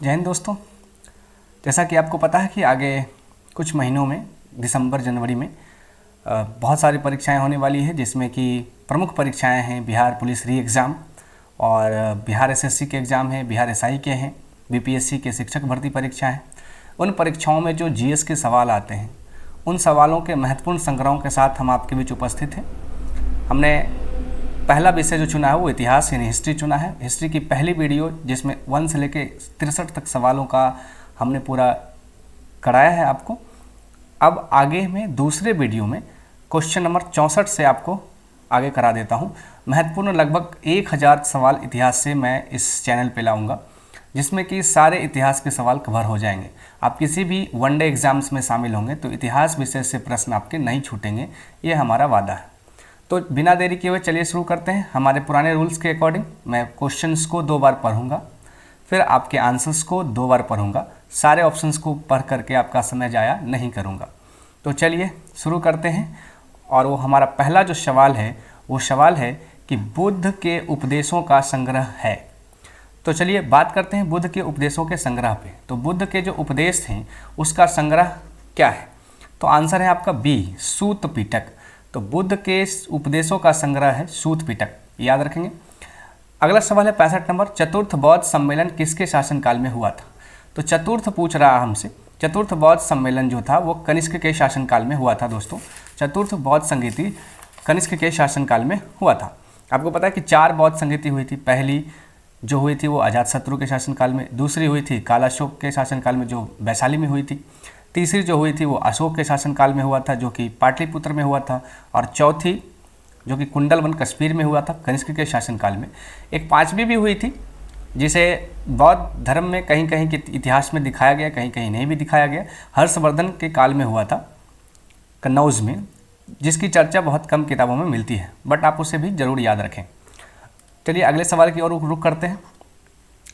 जय हिंद दोस्तों। जैसा कि आपको पता है कि आगे कुछ महीनों में दिसंबर जनवरी में बहुत सारी परीक्षाएं होने वाली है, जिसमें कि प्रमुख परीक्षाएं हैं बिहार पुलिस री एग्ज़ाम और बिहार एसएससी के एग्ज़ाम हैं, बिहार एसआई के हैं, बीपीएससी के शिक्षक भर्ती परीक्षा है। उन परीक्षाओं में जो जीएस के सवाल आते हैं, उन सवालों के महत्वपूर्ण संग्रहों के साथ हम आपके बीच उपस्थित हैं। हमने पहला विषय जो चुना है वो इतिहास यानी हिस्ट्री चुना है। हिस्ट्री की पहली वीडियो जिसमें 1 से लेकर 63 तक सवालों का हमने पूरा कराया है आपको। अब आगे में दूसरे वीडियो में क्वेश्चन नंबर 64 से आपको आगे करा देता हूँ। महत्वपूर्ण लगभग 1000 सवाल इतिहास से मैं इस चैनल पे लाऊंगा, जिसमें कि सारे इतिहास के सवाल कवर हो जाएंगे। आप किसी भी वनडे एग्जाम्स में शामिल होंगे तो इतिहास विषय से प्रश्न आपके नहीं छूटेंगे, ये हमारा वादा है। तो बिना देरी किए हुए चलिए शुरू करते हैं। हमारे पुराने रूल्स के अकॉर्डिंग मैं क्वेश्चंस को 2 बार पढ़ूंगा, फिर आपके आंसर्स को 2 बार पढ़ूंगा। सारे ऑप्शंस को पढ़ करके आपका समय जाया नहीं करूंगा। तो चलिए शुरू करते हैं। और वो हमारा पहला जो सवाल है वो सवाल है कि बुद्ध के उपदेशों का संग्रह है। तो चलिए बात करते हैं बुद्ध के उपदेशों के संग्रह पे। तो बुद्ध के जो उपदेश हैं उसका संग्रह क्या है? तो आंसर है आपका बी, सूत पिटक। तो बुद्ध के उपदेशों का संग्रह है सूत पिटक, याद रखेंगे। अगला सवाल है 65 नंबर, चतुर्थ बौद्ध सम्मेलन किसके शासनकाल में हुआ था? तो चतुर्थ पूछ रहा हमसे। चतुर्थ बौद्ध सम्मेलन जो था वो कनिष्क के शासनकाल में हुआ था दोस्तों। चतुर्थ बौद्ध संगीति कनिष्क के शासनकाल में हुआ था। आपको पता है कि 4 बौद्ध संगीति हुई थी। पहली जो हुई थी वो अजातशत्रु के शासनकाल में, दूसरी हुई थी कालाशोक के शासनकाल में जो वैशाली में हुई थी, तीसरी जो हुई थी वो अशोक के शासनकाल में हुआ था जो कि पाटलिपुत्र में हुआ था, और चौथी जो कि कुंडलवन कश्मीर में हुआ था कनिष्क के शासनकाल में। एक 5वीं भी हुई थी जिसे बौद्ध धर्म में कहीं कहीं के इतिहास में दिखाया गया, कहीं कहीं नहीं भी दिखाया गया। हर्षवर्धन के काल में हुआ था कन्नौज में, जिसकी चर्चा बहुत कम किताबों में मिलती है, बट आप उसे भी जरूर याद रखें। चलिए अगले सवाल की ओर रुख करते हैं।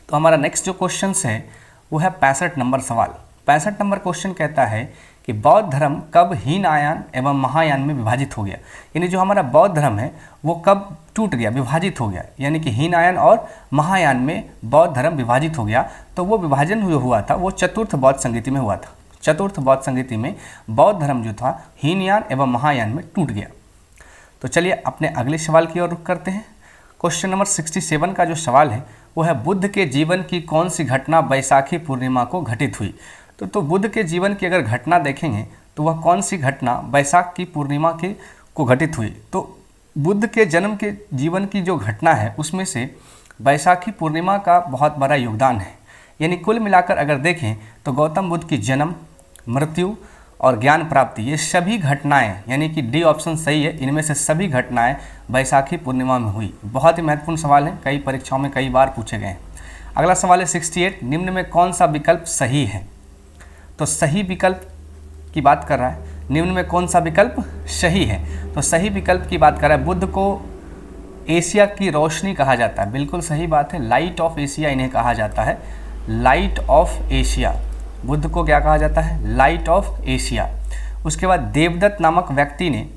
तो हमारा नेक्स्ट जो क्वेश्चन है वो है 65 नंबर सवाल। 65 नंबर क्वेश्चन कहता है कि बौद्ध धर्म कब हीनयान एवं महायान में विभाजित हो गया? यानी जो हमारा बौद्ध धर्म है वो कब टूट गया, विभाजित हो गया, यानी कि हीनयान और महायान में बौद्ध धर्म विभाजित हो गया। तो वो विभाजन जो हुआ था वो चतुर्थ बौद्ध संगीति में हुआ था। चतुर्थ बौद्ध संगीति में बौद्ध धर्म जो था हीनयान एवं महायान में टूट गया। तो चलिए अपने अगले सवाल की ओर रुख करते हैं। क्वेश्चन नंबर 67 का जो सवाल है वो है बुद्ध के जीवन की कौन सी घटना बैसाखी पूर्णिमा को घटित हुई? तो बुद्ध के जीवन की अगर घटना देखेंगे तो वह कौन सी घटना बैसाख की पूर्णिमा के को घटित हुई? तो बुद्ध के जन्म के जीवन की जो घटना है उसमें से बैसाखी पूर्णिमा का बहुत बड़ा योगदान है। यानी कुल मिलाकर अगर देखें तो गौतम बुद्ध की जन्म, मृत्यु और ज्ञान प्राप्ति, ये सभी घटनाएं, यानी कि डी ऑप्शन सही है, इनमें से सभी घटनाएं बैसाखी पूर्णिमा में हुई। बहुत ही महत्वपूर्ण सवाल है, कई परीक्षाओं में कई बार पूछे गए हैं। अगला सवाल है 68, निम्न में कौन सा विकल्प सही है? तो सही विकल्प की बात कर रहा है, निम्न में कौन सा विकल्प सही है? तो सही विकल्प की बात कर रहा है, बुद्ध को एशिया की रोशनी कहा जाता है। बिल्कुल सही बात है, लाइट ऑफ एशिया इन्हें कहा जाता है। लाइट ऑफ एशिया, बुद्ध को क्या कहा जाता है? Light of Asia. उसके बाद देवदत्त नामक व्यक्ति ने,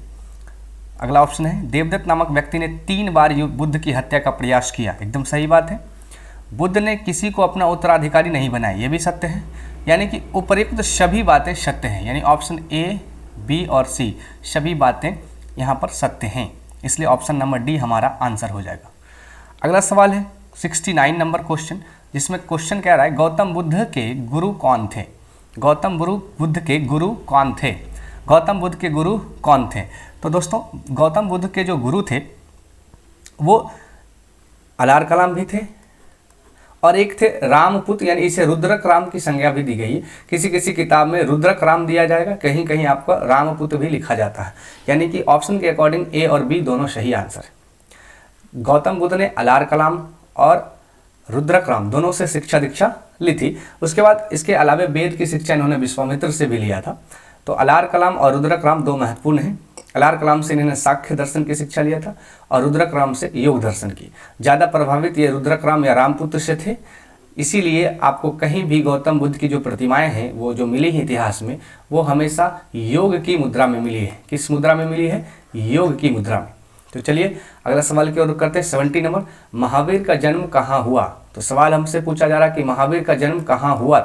अगला ऑप्शन है, देवदत्त नामक व्यक्ति ने 3 बार बुद्ध की हत्या का प्रयास किया। एकदम सही बात है। बुद्ध ने किसी को अपना उत्तराधिकारी नहीं बनाया, ये भी सत्य है। यानी कि उपयुक्त सभी बातें सत्य हैं, यानी ऑप्शन ए, बी और सी सभी बातें यहाँ पर सत्य हैं, इसलिए ऑप्शन नंबर डी हमारा आंसर हो जाएगा। अगला सवाल है 69 नंबर क्वेश्चन, जिसमें क्वेश्चन कह रहा है गौतम बुद्ध के गुरु कौन थे? गौतम बुद्ध के गुरु कौन थे? गौतम बुद्ध के गुरु कौन थे? तो दोस्तों गौतम बुद्ध के जो गुरु थे वो अलार कलाम भी थे और एक थे रामपुत्र, यानी इसे रुद्रक राम की संज्ञा भी दी गई है। किसी किसी किताब में रुद्रक राम दिया जाएगा, कहीं कहीं आपका रामपुत्र भी लिखा जाता है। यानी कि ऑप्शन के अकॉर्डिंग ए और बी दोनों सही आंसर है। गौतम बुद्ध ने अलार कलाम और रुद्रक राम दोनों से शिक्षा दीक्षा ली थी। उसके बाद इसके अलावा वेद की शिक्षा इन्होंने विश्वामित्र से भी लिया था। तो अलार कलाम और रुद्रक राम 2 महत्वपूर्ण हैं। अलार कलाम से इन्होंने सांख्य दर्शन की शिक्षा लिया था और रुद्रक राम से योग दर्शन की। ज़्यादा प्रभावित ये रुद्रक राम या रामपुत्र से थे, इसीलिए आपको कहीं भी गौतम बुद्ध की जो प्रतिमाएं हैं वो जो मिली है इतिहास में, वो हमेशा योग की मुद्रा में मिली है। किस मुद्रा में मिली है? योग की मुद्रा में। तो चलिए अगला सवाल की ओर करते हैं। 70 नंबर, महावीर का जन्म कहाँ हुआ? तो सवाल हमसे पूछा जा रहा है कि महावीर का जन्म कहाँ हुआ।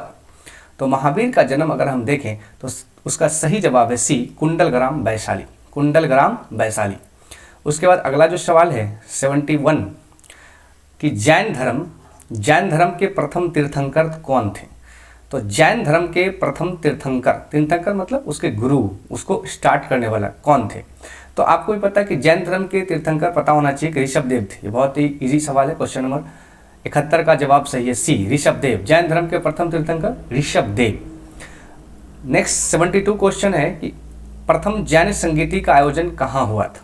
तो महावीर का जन्म अगर हम देखें तो उसका सही जवाब है सी, कुंडलग्राम वैशाली। कुंडलग्राम वैशाली। उसके बाद अगला जो सवाल है 71 कि जैन धर्म के प्रथम तीर्थंकर कौन थे? तो जैन धर्म के प्रथम तीर्थंकर मतलब उसके गुरु, उसको स्टार्ट करने वाला कौन थे? तो आपको भी पता है कि जैन धर्म के तीर्थंकर पता होना चाहिए कि ऋषभदेव थे। ये बहुत ही इजी सवाल है। क्वेश्चन नंबर 71 का जवाब सही है सी, ऋषभदेव। जैन धर्म के प्रथम तीर्थंकर ऋषभदेव। नेक्स्ट 72 क्वेश्चन है कि प्रथम जैन संगीति का आयोजन कहाँ हुआ था?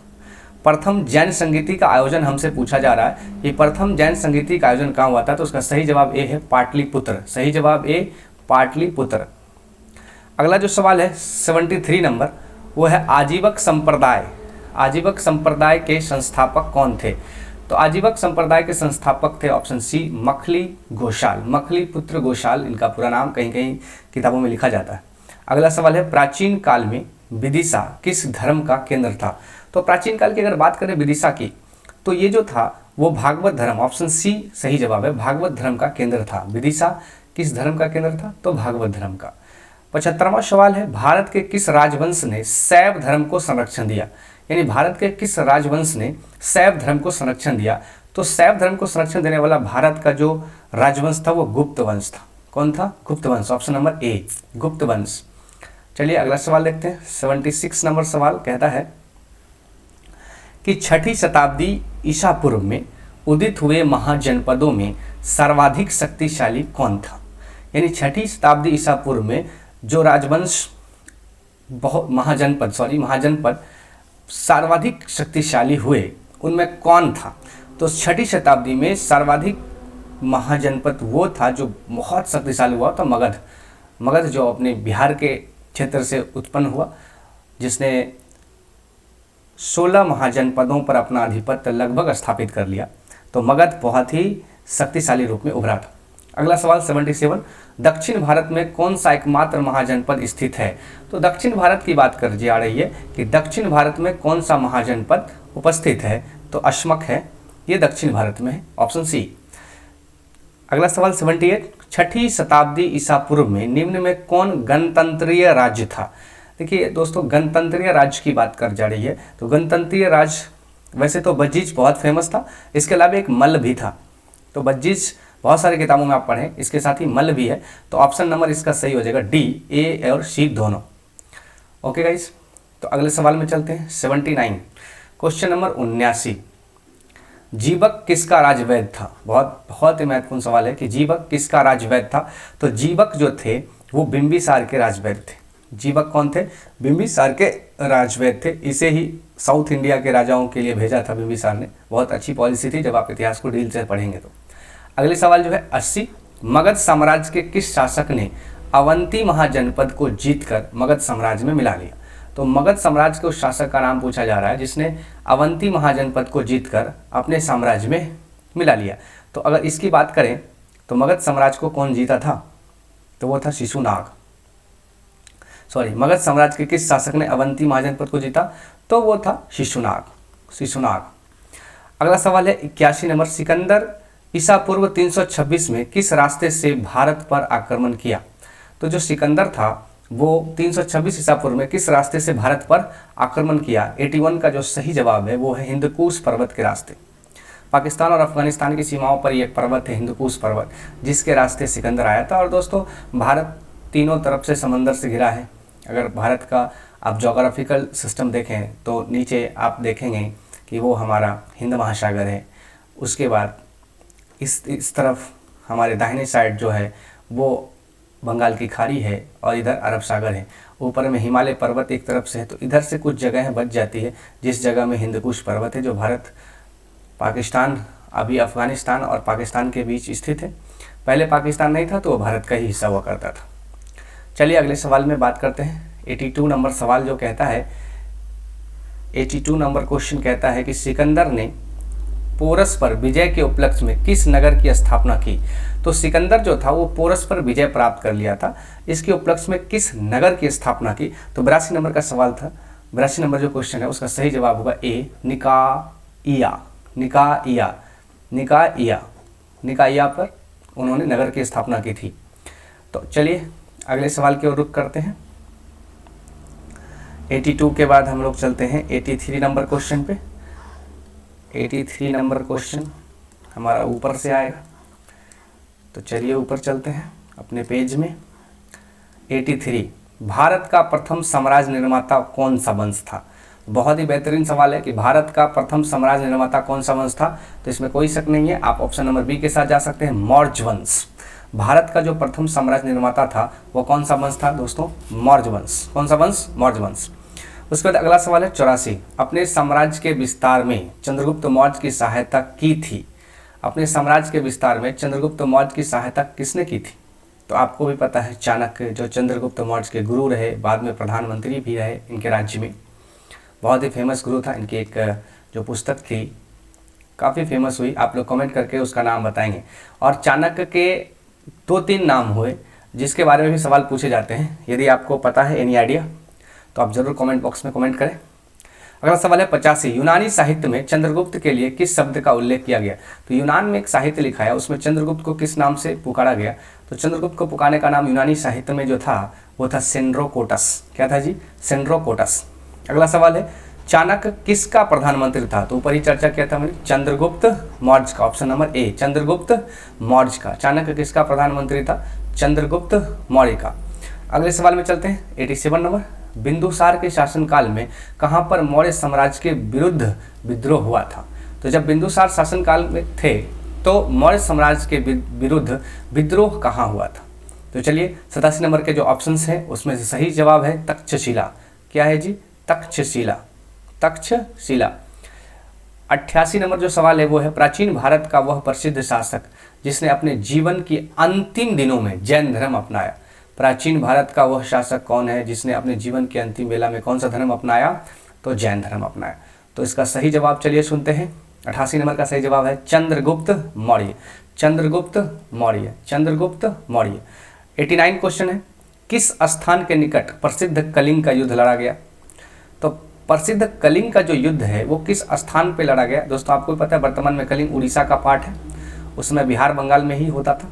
प्रथम जैन संगीति का आयोजन हमसे पूछा जा रहा है कि प्रथम जैन संगीति का आयोजन कहाँ हुआ था। तो उसका सही जवाब ए है पाटलिपुत्र। सही जवाब ए पाटलिपुत्र। अगला जो सवाल है 73 नंबर, वो है आजीवक संप्रदाय। आजीवक संप्रदाय के संस्थापक कौन थे? तो आजीवक संप्रदाय के संस्थापक थे ऑप्शन सी, मखली घोषाल। मखली पुत्र घोषाल इनका पूरा नाम कहीं कहीं किताबों में लिखा जाता है। अगला सवाल है प्राचीन काल में विदिशा किस धर्म का केंद्र था? तो प्राचीन काल की अगर बात करें विदिशा की, तो ये जो था वो भागवत धर्म, ऑप्शन सी सही जवाब है, भागवत धर्म का केंद्र था। विदिशा किस धर्म का केंद्र था? तो भागवत धर्म का। 75वां सवाल है भारत के किस राजवंश ने शैव धर्म को संरक्षण दिया? यानी भारत के किस राजवंश ने शैव धर्म को संरक्षण दिया? तो शैव धर्म को संरक्षण देने वाला भारत का जो राजवंश था वो गुप्त वंश था। कौन था? गुप्त वंश। ऑप्शन नंबर ए, गुप्त वंश। चलिए अगला सवाल देखते हैं। 76 नंबर सवाल कहता है कि 6ठी शताब्दी ईसा पूर्व में उदित हुए महाजनपदों में सर्वाधिक शक्तिशाली कौन था? यानी 6ठी शताब्दी ईसा पूर्व में जो राजवंश महाजनपद सर्वाधिक शक्तिशाली हुए उनमें कौन था? तो 6ठी शताब्दी में सर्वाधिक महाजनपद वो था जो बहुत शक्तिशाली हुआ था, मगध। मगध जो अपने बिहार के क्षेत्र से उत्पन्न हुआ, जिसने 16 महाजनपदों पर अपना आधिपत्य लगभग स्थापित कर लिया। तो मगध बहुत ही शक्तिशाली रूप में उभरा था। अगला सवाल 77, दक्षिण भारत में कौन सा एकमात्र महाजनपद स्थित है? तो दक्षिण भारत की बात कर जा रही है कि दक्षिण भारत में कौन सा महाजनपद उपस्थित है? तो अश्मक है, ये दक्षिण भारत में है, ऑप्शन सी। अगला सवाल 78, 6ठी शताब्दी ईसा पूर्व में निम्न में कौन गणतंत्रीय राज्य था? देखिए दोस्तों, गणतंत्रीय राज्य की बात कर जा रही है। तो गणतंत्रीय राज्य वैसे तो बज्जीज बहुत फेमस था, इसके अलावा एक मल्ल भी था। तो बज्जीज बहुत सारे किताबों में आप पढ़ें, इसके साथ ही मल्ल भी है। तो ऑप्शन नंबर इसका सही हो जाएगा डी, ए और सी दोनों। ओके गाइस, तो अगले सवाल में चलते हैं। 79 क्वेश्चन नंबर 79, जीवक किसका राजवैद्य था? बहुत ही महत्वपूर्ण सवाल है कि जीवक किसका राजवैद्य था? तो जीवक जो थे वो बिंबिसार के राजवैद्य थे। जीवक कौन थे? बिंबिसार के राजवैद्य थे। इसे ही साउथ इंडिया के राजाओं के लिए भेजा था बिंबिसार ने। बहुत अच्छी पॉलिसी थी, जब आप इतिहास को डील से पढ़ेंगे तो। अगले सवाल जो है 80, मगध साम्राज्य के किस शासक ने अवंती महाजनपद को जीतकर मगध साम्राज्य में मिला लिया? तो मगध साम्राज्य के उस शासक का नाम पूछा जा रहा है जिसने अवंती महाजनपद को जीतकर अपने साम्राज्य में मिला लिया। तो अगर इसकी बात करें तो मगध साम्राज्य को कौन जीता था? तो वो था शिशुनाग। मगध साम्राज्य के किस शासक ने अवंती महाजनपद को जीता? तो वो था शिशुनाग। अगला सवाल है 81 नंबर, सिकंदर ईसा पूर्व 326 में किस रास्ते से भारत पर आक्रमण किया? तो जो सिकंदर था वो 326 ईसा पूर्व में किस रास्ते से भारत पर आक्रमण किया? 81 का जो सही जवाब है वो है हिंदकुश पर्वत के रास्ते। पाकिस्तान और अफगानिस्तान की सीमाओं पर एक पर्वत है हिंदकुश पर्वत, जिसके रास्ते सिकंदर आया था। और दोस्तों, भारत तीनों तरफ से समंदर से घिरा है। अगर भारत का आप जोग्राफिकल सिस्टम देखें तो नीचे आप देखेंगे कि वो हमारा हिंद महासागर है। उसके बाद इस तरफ हमारे दाहिने साइड जो है वो बंगाल की खाड़ी है और इधर अरब सागर है। ऊपर में हिमालय पर्वत एक तरफ से है, तो इधर से कुछ जगह बच जाती है जिस जगह में हिंदकुश पर्वत है, जो भारत पाकिस्तान अभी अफगानिस्तान और पाकिस्तान के बीच स्थित है। पहले पाकिस्तान नहीं था तो वो भारत का ही हिस्सा हुआ करता था। चलिए अगले सवाल में बात करते हैं। 82 नंबर सवाल जो कहता है, 82 नंबर क्वेश्चन कहता है कि सिकंदर ने पोरस पर विजय के उपलक्ष्य में किस नगर की स्थापना की? तो सिकंदर जो था वो पोरस पर विजय प्राप्त कर लिया था, इसके उपलक्ष्य में किस नगर की स्थापना की? तो 82 नंबर का सवाल था। 82 नंबर जो क्वेश्चन है उसका सही जवाब होगा ए, निकाइया पर उन्होंने नगर की स्थापना की थी। तो चलिए अगले सवाल की ओर रुख करते हैं। 82 के बाद हम लोग चलते हैं 83 नंबर क्वेश्चन पे। 83 नंबर क्वेश्चन हमारा ऊपर से आएगा, तो चलिए ऊपर चलते हैं अपने पेज में। 83, भारत का प्रथम साम्राज्य निर्माता कौन सा वंश था? बहुत ही बेहतरीन सवाल है कि भारत का प्रथम साम्राज्य निर्माता कौन सा वंश था, तो इसमें कोई शक नहीं है, आप ऑप्शन नंबर बी के साथ जा सकते हैं, मौर्य वंश। भारत का जो प्रथम साम्राज्य निर्माता था वो कौन सा वंश था दोस्तों? मौर्य वंश। कौन सा वंश? मौर्य वंश। उसके बाद अगला सवाल है 84, अपने साम्राज्य के विस्तार में चंद्रगुप्त मौर्य की सहायता की थी। अपने साम्राज्य के विस्तार में चंद्रगुप्त मौर्य की सहायता किसने की थी? तो आपको भी पता है, चाणक्य, जो चंद्रगुप्त मौर्य के गुरु रहे, बाद में प्रधानमंत्री भी रहे इनके राज्य में, बहुत ही फेमस गुरु था। इनकी एक जो पुस्तक थी काफ़ी फेमस हुई, आप लोग कमेंट करके उसका नाम बताएंगे। और चाणक्य के 2-3 नाम हुए जिसके बारे में भी सवाल पूछे जाते हैं। यदि आपको पता है, एनी आइडिया, तो आप ज़रूर कमेंट बॉक्स में कमेंट करें। अगला सवाल है 85, यूनानी साहित्य में चंद्रगुप्त के लिए किस शब्द का उल्लेख किया गया? तो यूनान में एक साहित्य लिखा है, उसमें चंद्रगुप्त को किस नाम से पुकारा गया? तो चंद्रगुप्त को पुकारने का नाम यूनानी साहित्य में जो था वो था सेंड्रोकोटस। क्या था जी? सेंड्रोकोटस। अगला सवाल है, चाणक्य किसका प्रधानमंत्री था? तो ऊपर ही चर्चा किया था मैंने, चंद्रगुप्त मौर्य का। Option number A, Chandragupta Maurya का। चाणक्य किसका प्रधानमंत्री था? चंद्रगुप्त मौर्य का। अगले सवाल में चलते हैं 87 नंबर, बिंदुसार के शासनकाल में कहाँ पर मौर्य साम्राज्य के विरुद्ध विद्रोह हुआ था? तो जब बिंदुसार शासनकाल में थे तो मौर्य साम्राज्य के विरुद्ध विद्रोह कहाँ हुआ था? तो चलिए 87 नंबर के जो ऑप्शंस हैं उसमें से सही जवाब है तक्षशिला। क्या है जी? तक्षशिला। तक्षशिला। 88 नंबर जो सवाल है वो है, प्राचीन भारत का वह प्रसिद्ध शासक जिसने अपने जीवन की अंतिम दिनों में जैन धर्म अपनाया। प्राचीन भारत का वह शासक कौन है जिसने अपने जीवन के अंतिम बेला में कौन सा धर्म अपनाया? तो जैन धर्म अपनाया। तो इसका सही जवाब चलिए सुनते हैं। 88 नंबर का सही जवाब है चंद्रगुप्त मौर्य। चंद्रगुप्त मौर्य। चंद्रगुप्त मौर्य। 89 क्वेश्चन है, किस स्थान के निकट प्रसिद्ध कलिंग का युद्ध लड़ा गया? तो प्रसिद्ध कलिंग का जो युद्ध है वो किस स्थान पे लड़ा गया? दोस्तों आपको पता है वर्तमान में कलिंग उड़ीसा का पार्ट है, उस समय बिहार बंगाल में ही होता था।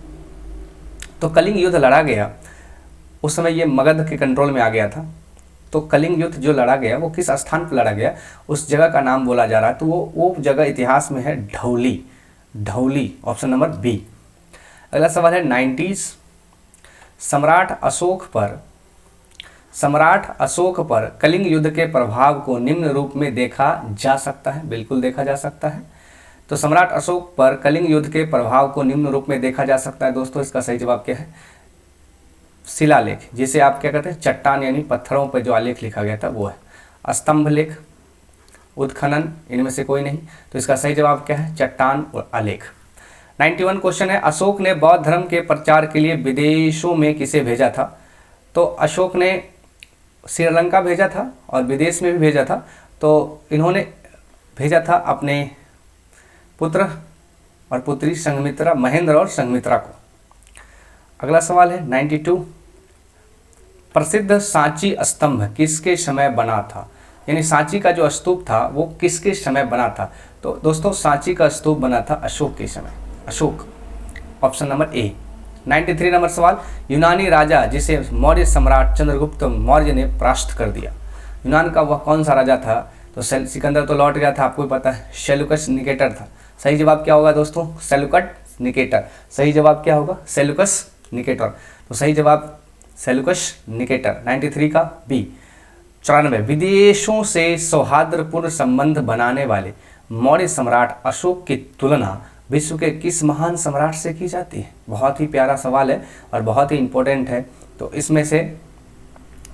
तो कलिंग युद्ध लड़ा गया, उस समय ये मगध के कंट्रोल में आ गया था। तो कलिंग युद्ध जो लड़ा गया वो किस स्थान पर लड़ा गया, उस जगह का नाम बोला जा रहा है। तो वो जगह इतिहास में है Dhauli. Dhauli. Option number B. अगला सवाल है 90s, सम्राट अशोक पर कलिंग युद्ध के प्रभाव को निम्न रूप में देखा जा सकता है। बिल्कुल देखा जा सकता है। तो सम्राट अशोक पर कलिंग युद्ध के प्रभाव को निम्न रूप में देखा जा सकता है। दोस्तों इसका सही जवाब क्या है? शिलालेख, जिसे आप क्या कहते हैं, चट्टान यानी पत्थरों पर जो आलेख लिखा गया था वो है। स्तंभ लेख, उत्खनन, इनमें से कोई नहीं। तो इसका सही जवाब क्या है? चट्टान और आलेख। 91 क्वेश्चन है, अशोक ने बौद्ध धर्म के प्रचार के लिए विदेशों में किसे भेजा था? तो अशोक ने श्रीलंका भेजा था और विदेश में भी भेजा था। तो इन्होंने भेजा था अपने पुत्र और पुत्री संघमित्रा, महेंद्र और संघमित्रा को। अगला सवाल है 92, प्रसिद्ध सांची स्तंभ किसके समय बना था? यानी सांची का जो स्तूप था वो किसके समय बना था? तो दोस्तों सांची का स्तूप बना था अशोक के समय। Ashok. Option number A. 93 number सवाल, यूनानी राजा जिसे मौर्य सम्राट चंद्रगुप्त मौर्य ने परास्त कर दिया, यूनान का वह कौन सा राजा था? तो सिकंदर तो लौट गया था, आपको भी पता है, सेल्यूकस निकेटर था। सही जवाब क्या होगा दोस्तों? Seleucus Nicator. सही जवाब क्या होगा? Seleucus Nicator. तो सही जवाब सेल्यूकस निकेटर। 93 का बी। 94, विदेशों से सौहार्दपूर्ण संबंध बनाने वाले मौर्य सम्राट अशोक की तुलना विश्व के किस महान सम्राट से की जाती है? बहुत ही प्यारा सवाल है और बहुत ही इंपॉर्टेंट है। तो इसमें से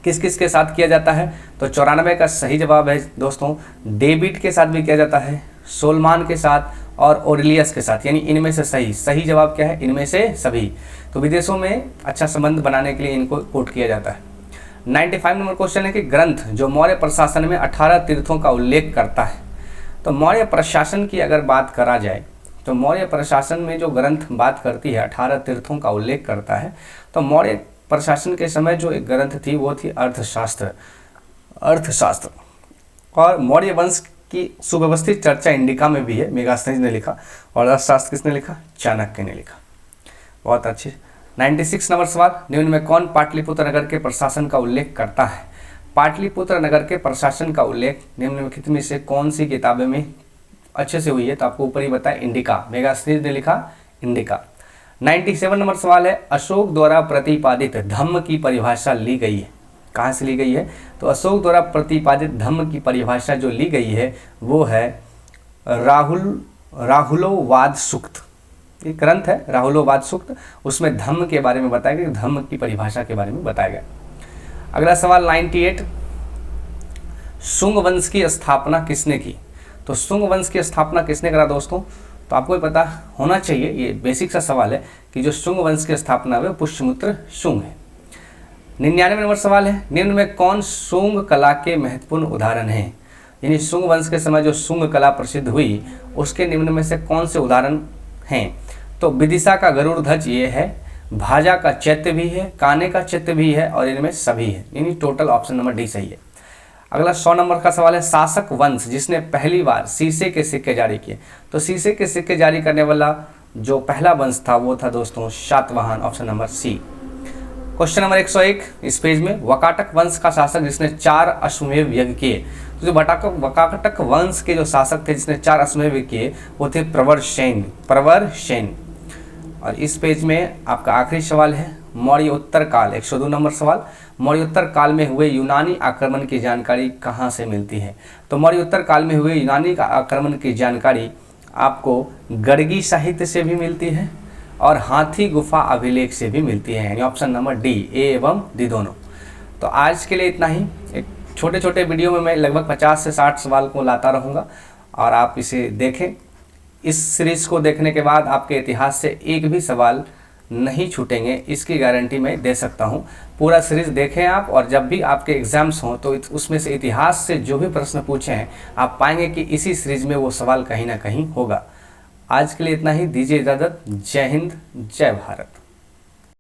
किस किस के साथ किया जाता है? तो 94 का सही जवाब है दोस्तों डेविड के साथ भी किया जाता है, सोलमान के साथ और ओरेलियस के साथ। यानी इनमें से सही जवाब क्या है? इनमें से सभी। तो विदेशों में अच्छा संबंध बनाने के लिए इनको कोट किया जाता है। 95 नंबर क्वेश्चन है कि ग्रंथ जो मौर्य प्रशासन में 18 तीर्थों का उल्लेख करता है। तो मौर्य प्रशासन की अगर बात करा जाए तो मौर्य प्रशासन में जो ग्रंथ बात करती है 18 तीर्थों का उल्लेख करता है। तो मौर्य प्रशासन के समय जो एक ग्रंथ थी वो थी अर्थशास्त्र। और मौर्य वंश की सुव्यवस्थित चर्चा इंडिका में भी है, मेगास्थनीज ने लिखा। और अर्थशास्त्र किसने लिखा? चाणक्य ने लिखा। बहुत अच्छे। 96 नंबर सवाल, निम्न में कौन पाटलिपुत्र नगर के प्रशासन का उल्लेख करता है? पाटलिपुत्र नगर के प्रशासन का उल्लेख निम्नलिखित में से कौन सी किताबें में अच्छे से हुई है? तो आपको ऊपर ही बताया, इंडिका, मेगास्थनीज ने लिखा इंडिका। 97 नंबर सवाल है, अशोक द्वारा प्रतिपादित धम्म की परिभाषा ली गई है। कहाँ से ली गई है? तो अशोक द्वारा प्रतिपादित धम्म की परिभाषा जो ली गई है वो है राहुलोवाद सूक्त। ये ग्रंथ है राहुलोवाद सूक्त, उसमें धम्म के बारे में बताया गया, धम्म की परिभाषा के बारे में बताया गया। अगला सवाल 98, शुंग वंश की स्थापना किसने की? तो शुंग वंश की स्थापना किसने करा दोस्तों? तो आपको ये पता होना चाहिए, ये बेसिक सा सवाल है कि जो शुंग वंश की स्थापना हुई पुष्यमित्र शुंग है। 99 नंबर सवाल है, निम्न में कौन शुंग कला के महत्वपूर्ण उदाहरण हैं? यानी शुंग वंश के समय जो शुंग कला प्रसिद्ध हुई उसके निम्न में से कौन से उदाहरण हैं? तो विदिशा का गरुड़ ध्वज ये है, भाजा का चैत्य भी है, काने का चैत्य भी है और इनमें सभी है, यानी टोटल ऑप्शन नंबर डी सही है। अगला 100 नंबर का सवाल है, शासक वंश जिसने पहली बार शीशे के सिक्के जारी किए। तो शीशे के सिक्के जारी करने वाला जो पहला वंश था वो था दोस्तों Satavahana, option number C. Question number 101 इस पेज में, वकाटक वंश का शासक जिसने 4 अश्वमेध यज्ञ किए। तो जो वकाटक वंश के जो शासक थे जिसने 4 अश्वमेध यज्ञ किए वो थे प्रवरसेन। और इस पेज में आपका आखिरी सवाल है, मौर्योत्तर काल, 102 नंबर सवाल, मौर्योत्तर काल में हुए यूनानी आक्रमण की जानकारी कहाँ से मिलती है? तो मौर्योत्तर काल में हुए यूनानी का आक्रमण की जानकारी आपको गर्गी साहित्य से भी मिलती है और हाथी गुफा अभिलेख से भी मिलती है, यानी ऑप्शन नंबर डी, ए एवं डी दोनों। तो आज के लिए इतना ही। एक छोटे छोटे वीडियो में मैं लगभग 50 से 60 सवाल को लाता रहूँगा और आप इसे देखें। इस सीरीज़ को देखने के बाद आपके इतिहास से एक भी सवाल नहीं छूटेंगे, इसकी गारंटी मैं दे सकता हूँ। पूरा सीरीज़ देखें आप, और जब भी आपके एग्ज़ाम्स हों तो उसमें से इतिहास से जो भी प्रश्न पूछे हैं आप पाएंगे कि इसी सीरीज़ में वो सवाल कहीं ना कहीं होगा। आज के लिए इतना ही, दीजिए इजाज़त। जय हिंद, जय भारत।